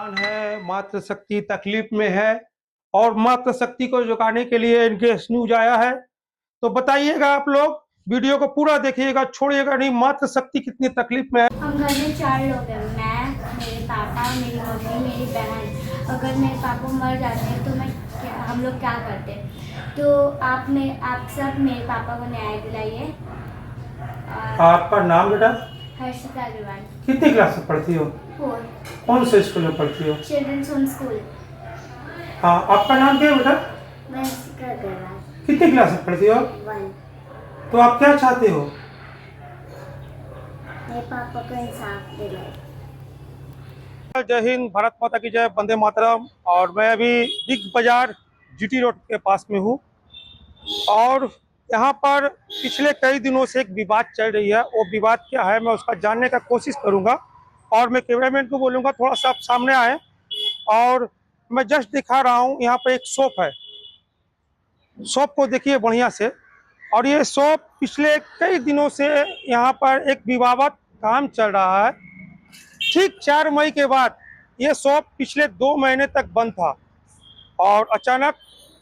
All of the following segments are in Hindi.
परेशान है, मातृ शक्ति तकलीफ में है और मातृ शक्ति को जुटाने के लिए इनके न्यूज आया है। तो बताइएगा आप लोग, वीडियो को पूरा देखिएगा, छोड़िएगा नहीं। मातृ शक्ति कितनी तकलीफ में है। हम घर में 4 लोग हैं, मैं, मेरे पापा, मेरी मम्मी, मेरी बहन। अगर मेरे पापा मर जाते हैं तो हम लोग क्या करते हैं? तो आप सब मेरे पापा को न्याय दिलाइए। आपका नाम बेटा? हर्षिता अग्रवाल। कितनी क्लास में पढ़ती हो? 4। कौन से स्कूल में पढ़ती हो? Children's home school. हाँ, आपका नाम क्या है बेटा? मैं हर्षिता अग्रवाल। कितनी क्लास में पढ़ती हो? 1। तो आप क्या चाहते हो? मेरे पापा को इंसाफ दिलाए। जय हिंद, भारत माता की जय, वंदे मातरम। और मैं अभी बिग बाजार जीटी रोड के पास में हूँ और यहाँ पर पिछले कई दिनों से एक विवाद चल रही है। वो विवाद क्या है मैं उसका जानने का कोशिश करूँगा और मैं कैमरामैन को बोलूँगा थोड़ा सा आप सामने आए। और मैं जस्ट दिखा रहा हूँ, यहाँ पर एक शॉप है, शॉप को देखिए बढ़िया से। और ये शॉप पिछले कई दिनों से यहाँ पर एक विवाद काम चल रहा है। ठीक 4 मई के बाद ये शॉप पिछले 2 महीने तक बंद था और अचानक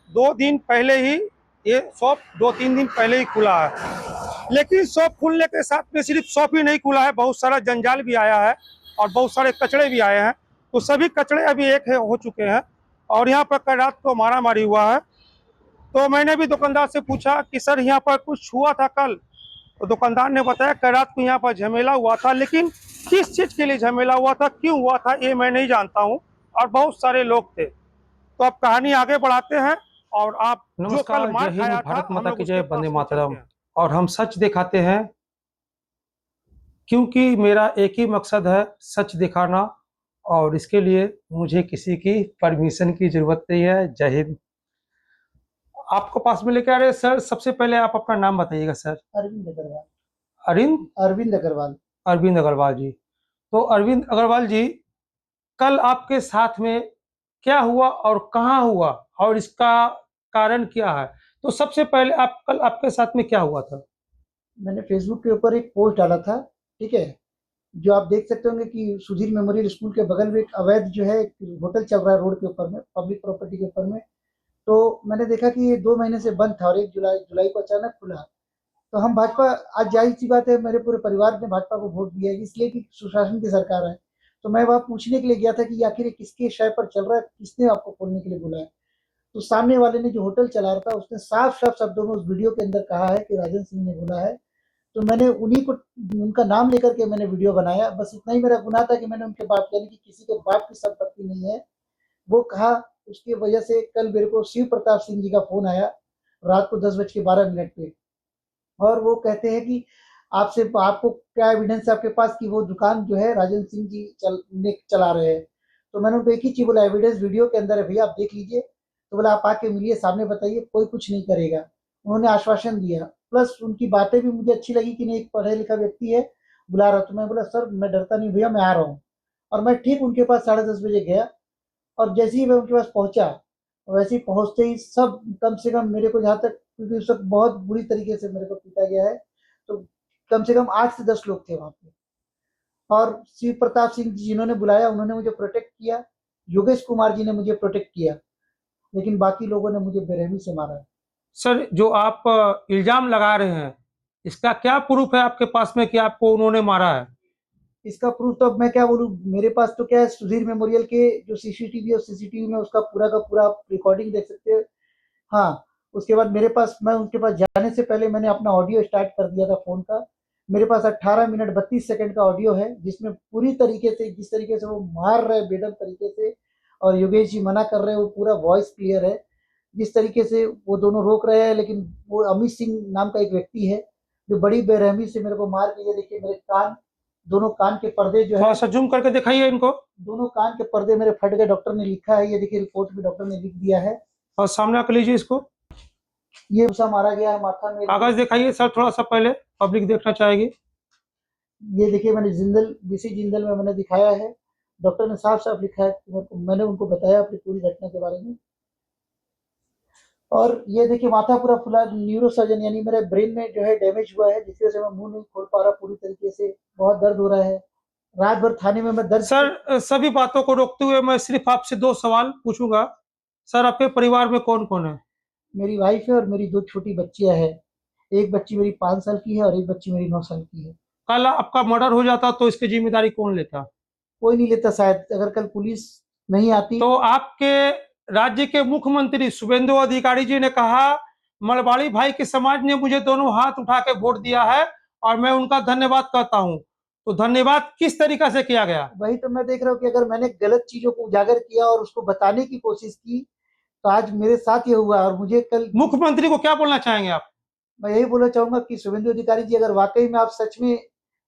2 दिन पहले ही ये शॉप 2-3 दिन पहले ही खुला है। लेकिन शॉप खुलने के साथ में सिर्फ शॉप ही नहीं खुला है, बहुत सारा जंजाल भी आया है और बहुत सारे कचड़े भी आए हैं। तो सभी कचड़े अभी एक हो चुके हैं और यहाँ पर कल रात को मारा मारी हुआ है। तो मैंने भी दुकानदार से पूछा कि सर यहाँ पर कुछ हुआ था कल? तो दुकानदार ने बताया कल रात को यहाँ पर झमेला हुआ था, लेकिन किस चीज के लिए झमेला हुआ था, क्यों हुआ था, ये मैं नहीं जानता हूँ। और बहुत सारे लोग थे। तो अब कहानी आगे बढ़ाते हैं और आप जो कल मार खाया था, भारत माता की जय, वंदे मातरम। और हम सच दिखाते हैं क्योंकि मेरा एक ही मकसद है, सच दिखाना। और इसके लिए मुझे किसी की परमिशन की जरूरत नहीं है। जय हिंद। आपको पास में लेके आ रहे हैं सर। सबसे पहले आप अपना नाम बताइएगा सर। अरविंद अग्रवाल। अरविंद अग्रवाल। अरविंद अग्रवाल जी। तो अरविंद अग्रवाल जी, कल आपके साथ में क्या हुआ और कहाँ हुआ और इसका कारण क्या है? तो सबसे पहले आप कल आपके साथ में क्या हुआ था? मैंने फेसबुक के ऊपर एक पोस्ट डाला था, ठीक है, जो आप देख सकते होंगे कि सुधीर मेमोरियल स्कूल के बगल में एक अवैध जो है होटल चल रहा है रोड के ऊपर में, पब्लिक प्रॉपर्टी के ऊपर में। तो मैंने देखा कि ये 2 महीने से बंद था और 1 जुलाई को अचानक खुला। तो हम भाजपा, आज जाहिर सी बात है मेरे पूरे परिवार ने भाजपा को वोट दिया है, इसलिए कि सुशासन की सरकार है। तो मैं वहाँ पूछने के लिए गया था कि आखिर ये किसके शय पर चल रहा है, किसने आपको खोलने के लिए बोला है। तो सामने वाले ने जो होटल चला रहा था उसने साफ साफ शब्दों में उस वीडियो के अंदर कहा है कि राजन सिंह ने बोला है। तो मैंने उन्हीं को, उनका नाम लेकर के मैंने वीडियो बनाया। बस इतना ही मेरा गुनाह था कि मैंने उनके बाप, यानी कि किसी के बाप की संपत्ति नहीं है, वो कहा। उसकी वजह से कल मेरे को शिव प्रताप सिंह जी का फोन आया रात को 10:12 पे, और वो कहते हैं कि आपसे, आपको क्या एविडेंस है आपके पास कि वो दुकान जो है राजन सिंह जी चला रहे हैं। तो मैंने उनको एक ही चीज बोला, एविडेंस वीडियो के अंदर है भैया, आप देख लीजिए। तो बोला आप आके मिलिए, सामने बताइए, कोई कुछ नहीं करेगा। उन्होंने आश्वासन दिया, प्लस उनकी बातें भी मुझे अच्छी लगी कि नहीं, एक पढ़ा लिखा व्यक्ति है बुला रहा। तो मैं बोला सर मैं डरता नहीं भैया, मैं आ रहा हूँ। और मैं ठीक उनके पास 10:30 बजे गया और जैसे ही मैं उनके पास पहुंचा, वैसे ही पहुंचते ही सब, कम से कम मेरे को, जहाँ तक, क्योंकि उस वक्त बहुत बुरी तरीके से मेरे को पीटा गया है, तो कम से कम 8 से 10 लोग थे वहां पे। और शिव प्रताप सिंह जी जिन्होंने बुलाया उन्होंने मुझे प्रोटेक्ट किया, योगेश कुमार जी ने मुझे प्रोटेक्ट किया, लेकिन बाकी लोगों ने मुझे बेरहमी से मारा है। सर, जो आप इल्जाम लगा रहे हैं, इसका क्या प्रूफ है आपके पास में कि आपको उन्होंने मारा है? इसका प्रूफ तो अब मैं क्या बोलूँ, मेरे पास तो क्या है, सुधीर मेमोरियल के जो सीसीटीवी है, सीसीटीवी में उसका पूरा का पूरा रिकॉर्डिंग देख सकते हैं। हाँ, उसके बाद मेरे पास, मैं उनके पास जाने से पहले मैंने अपना ऑडियो स्टार्ट कर दिया था फ़ोन का। मेरे पास 18 मिनट 32 सेकंड का ऑडियो है, जिसमें पूरी तरीके से, जिस तरीके से वो मार रहे हैं बेदम तरीके से, और योगेश जी मना कर रहे हैं, वो पूरा वॉइस क्लियर है। जिस तरीके से वो दोनों रोक रहे हैं, लेकिन वो अमित सिंह नाम का एक व्यक्ति है जो बड़ी बेरहमी से मेरे को मार के, ये देखिए मेरे कान, दोनों कान के पर्दे जो है, थोड़ा सा जूम करके दिखाइए इनको। दोनों कान के पर्दे मेरे फट गए, डॉक्टर ने लिखा है, ये देखिए रिपोर्ट में डॉक्टर ने लिख दिया है। और सामने आकर लीजिए इसको। ये उसा मारा गया है माथा में। कागज दिखाइए सर थोड़ा सा, पहले पब्लिक देखना चाहेगी। ये देखिए मैंने जिंदल, बीसी जिंदल में मैंने दिखाया है, डॉक्टर ने साफ साफ लिखा है कि मैंने उनको बताया अपनी पूरी घटना के बारे में। और ये देखिए माथा पूरा फुला, न्यूरो सर्जन, यानी मेरे ब्रेन में जो है डैमेज हुआ है, जिसकी वजह से मैं मुंह नहीं खोल पा रहा पूरी तरीके से, बहुत दर्द हो रहा है। रात भर थाने में मैं दर्ज। सर सभी बातों को रोकते हुए मैं सिर्फ आपसे 2 सवाल पूछूंगा। सर आपके परिवार में कौन-कौन है? मेरी वाइफ है और मेरी 2 छोटी बच्चियाँ हैं। एक बच्ची मेरी 5 साल की है और एक बच्ची मेरी 9 साल की है। कल आपका मर्डर हो जाता तो इसकी ज़िम्मेदारी कौन लेता? कोई नहीं लेता शायद, अगर कल पुलिस नहीं आती। तो आपके राज्य के मुख्यमंत्री शुभेंदु अधिकारी जी ने कहा, मलबाड़ी भाई के समाज ने मुझे दोनों हाथ उठा के वोट दिया है और मैं उनका धन्यवाद करता हूँ। तो धन्यवाद किस तरीका से किया गया? वही तो मैं देख रहा हूँ कि अगर मैंने गलत चीज़ों को उजागर किया और उसको बताने की कोशिश की, तो आज मेरे साथ ये हुआ और मुझे कल। मुख्यमंत्री को क्या बोलना चाहेंगे आप? मैं यही बोलना चाहूँगा कि शुभेंदु अधिकारी जी, अगर वाक़ई में आप सच में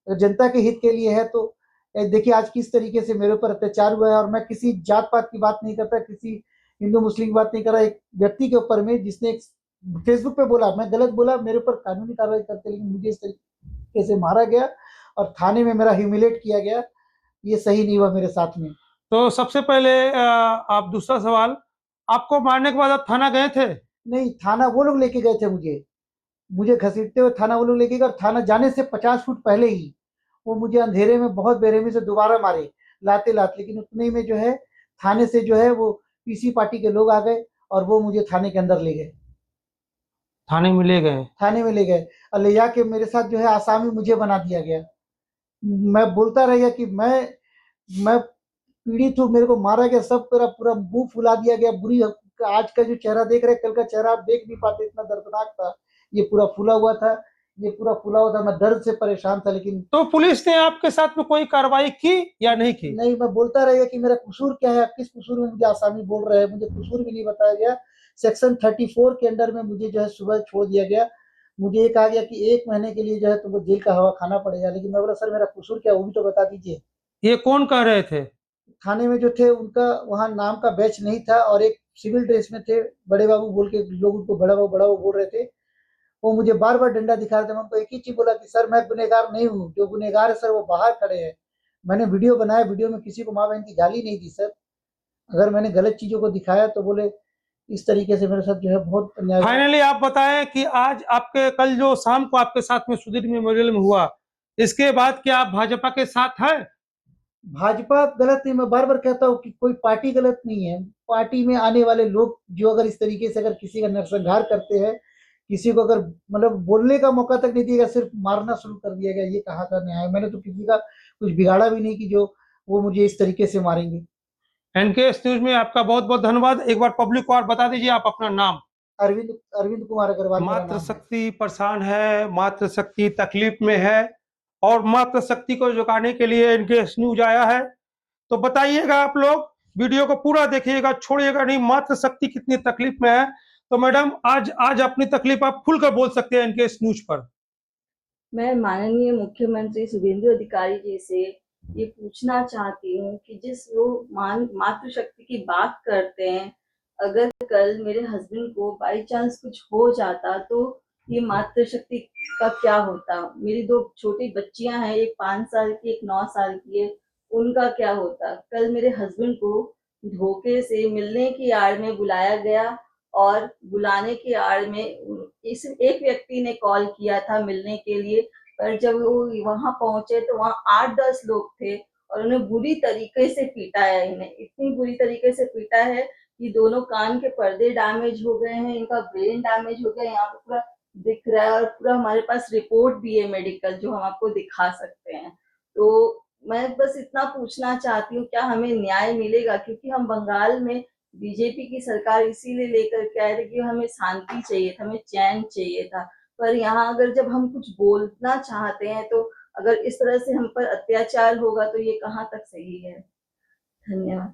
जनता के हित के लिए है, तो देखिए आज किस तरीके से मेरे ऊपर अत्याचार हुआ है और मैं किसी जात-पात की बात नहीं करता, किसी हिंदू-मुस्लिम की बात नहीं कर रहा। एक व्यक्ति के ऊपर में जिसने एक फेसबुक पे बोला, मैं गलत बोला, मेरे ऊपर कानूनी कार्रवाई करते, लेकिन मुझे इस तरीके से मारा गया और थाने में मेरा ह्यूमिलेट किया गया। ये सही नहीं हुआ मेरे साथ में। तो सबसे पहले आप दूसरा सवाल, आपको मारने के बाद आप थाना गए थे? नहीं, थाना वो लोग लेके गए थे मुझे। मुझे घसीटते हुए थाना वो लोग लेके गए और थाना जाने से 50 फुट पहले ही वो मुझे अंधेरे में बहुत बेरहमी से दोबारा मारे, लाते-लाते। लेकिन उतने ही में जो है थाने से जो है वो पीसी पार्टी के लोग आ गए और वो मुझे थाने के अंदर ले गए। थाने में ले गए। थाने में ले गए और ले जाके मेरे साथ जो है आसामी मुझे बना दिया गया। मैं बोलता रह गया कि मैं पीड़ित हूँ, मेरे को मारा गया, सब मेरा पूरा मुँह फुला दिया गया। बुरी आज का जो चेहरा देख रहे हैं, कल का चेहरा आप देख नहीं पाते, इतना दर्दनाक था। ये पूरा फूला हुआ था, ये पूरा फूला हुआ था, मैं दर्द से परेशान था। लेकिन तो पुलिस ने आपके साथ में कोई कार्रवाई की या नहीं की? नहीं, मैं बोलता रह गया कि मेरा कसूर क्या है, आप किस कसूर में मुझे आसामी बोल रहे हैं, मुझे कसूर भी नहीं बताया गया। सेक्शन 34 के अंडर में मुझे जो है सुबह छोड़ दिया गया। मुझे ये कहा गया कि 1 महीने के लिए जो है तुमको जेल का हवा खाना पड़ेगा। लेकिन मैं बोला, सर मेरा कसूर क्या है, वो भी तो बता दीजिए। ये कौन कह रहे थे? थाने में जो थे उनका वहाँ नाम का बैच नहीं था और एक सिविल ड्रेस में थे, बड़े बाबू बोल के लोग उनको बड़ा बाबू बोल रहे थे। वो मुझे बार-बार डंडा दिखा रहे थे। मैं उनको एक ही चीज़ बोला कि सर मैं गुनहगार नहीं हूँ, जो गुनहगार है सर वो बाहर खड़े हैं। मैंने वीडियो बनाया, वीडियो में किसी को माँ-बहन की गाली नहीं दी सर। अगर मैंने गलत चीज़ों को दिखाया तो बोले इस तरीके से मेरे साथ जो है बहुत अन्याय हुआ। फाइनली आप बताएं कि आज आपके कल जो शाम को आपके साथ में सुधीर मेमोरियल में हुआ, इसके बाद क्या आप भाजपा के साथ हैं? भाजपा गलत नहीं, मैं बार-बार कहता हूँ कि कोई पार्टी गलत नहीं है। पार्टी में आने वाले लोग जो अगर इस तरीके से अगर किसी का नरसंहार करते हैं, किसी को अगर मतलब बोलने का मौका तक नहीं दिया गया, सिर्फ मारना शुरू कर दिया गया, ये कहाँ का न्याय है? मैंने तो किसी का कुछ बिगाड़ा भी नहीं कि जो वो मुझे इस तरीके से मारेंगे। एनकेएस न्यूज में आपका बहुत-बहुत धन्यवाद। एक बार पब्लिक को और बता दीजिए आप अपना नाम। अरविंद अरविंद कुमार अग्रवाल मेरा नाम है। मातृशक्ति परेशान है, मातृशक्ति तकलीफ में है और मातृशक्ति को जगाने के लिए एनकेएस न्यूज आया है। तो बताइएगा आप लोग, वीडियो को पूरा देखिएगा, छोड़िएगा नहीं। मातृशक्ति कितनी तकलीफ में है, तो मैडम आज आज अपनी तकलीफ आप खुलकर बोल सकते हैं एनकेएस न्यूज पर। मैं माननीय मुख्यमंत्री शुभेंदु अधिकारी जी से ये पूछना चाहती हूँ कि जिस वो मातृशक्ति की बात करते हैं, अगर कल मेरे हस्बैंड को बाई चांस कुछ हो जाता तो ये मातृशक्ति का क्या होता? मेरी 2 छोटी बच्चियां हैं, एक 5 साल की, एक 9 साल की है, उनका क्या होता? कल मेरे हस्बैंड को धोखे से मिलने की आड़ में बुलाया गया और बुलाने की आड़ में इस एक व्यक्ति ने कॉल किया था मिलने के लिए, पर जब वो वहां पहुंचे तो वहां 8-10 लोग थे और उन्हें बुरी तरीके से पीटा है। इन्हें इतनी बुरी तरीके से पीटा है कि दोनों कान के पर्दे डैमेज हो गए हैं, इनका ब्रेन डैमेज हो गया, यहाँ पे पूरा दिख रहा है और पूरा हमारे पास रिपोर्ट भी है मेडिकल जो हम आपको दिखा सकते हैं। तो मैं बस इतना पूछना चाहती हूँ, क्या हमें न्याय मिलेगा? क्योंकि हम बंगाल में बीजेपी की सरकार इसीलिए लेकर के आए थे कि हमें शांति चाहिए था, हमें चैन चाहिए था। पर यहाँ अगर जब हम कुछ बोलना चाहते हैं तो अगर इस तरह से हम पर अत्याचार होगा तो ये कहाँ तक सही है? धन्यवाद।